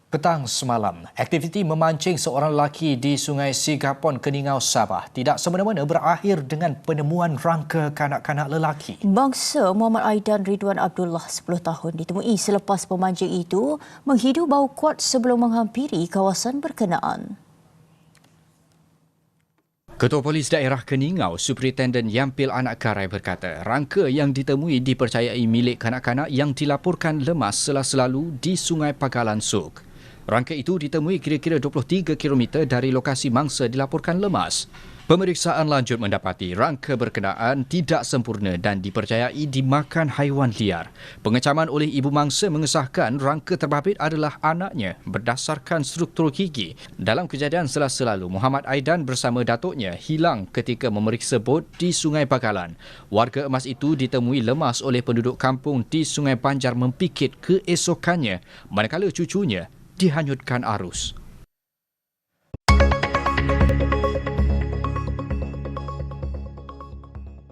Petang semalam, aktiviti memancing seorang lelaki di Sungai Sigapon, Keningau, Sabah tidak semena-mena berakhir dengan penemuan rangka kanak-kanak lelaki. Bangsa Muhammad Aidan Ridwan Abdullah 10 tahun ditemui selepas pemancing itu menghidu bau kuat sebelum menghampiri kawasan berkenaan. Ketua Polis Daerah Keningau, Superintenden Yampil Anak Karai berkata, rangka yang ditemui dipercayai milik kanak-kanak yang dilaporkan lemas sela-selalu di Sungai Pagalan Suk. Rangka itu ditemui kira-kira 23 km dari lokasi mangsa dilaporkan lemas. Pemeriksaan lanjut mendapati rangka berkenaan tidak sempurna dan dipercayai dimakan haiwan liar. Pengecaman oleh ibu mangsa mengesahkan rangka terbabit adalah anaknya berdasarkan struktur gigi. Dalam kejadian sela-selalu, Muhammad Aidan bersama datuknya hilang ketika memeriksa bot di Sungai Bagalan. Warga emas itu ditemui lemas oleh penduduk kampung di Sungai Banjar Mempikit keesokannya, manakala cucunya dihanyutkan arus.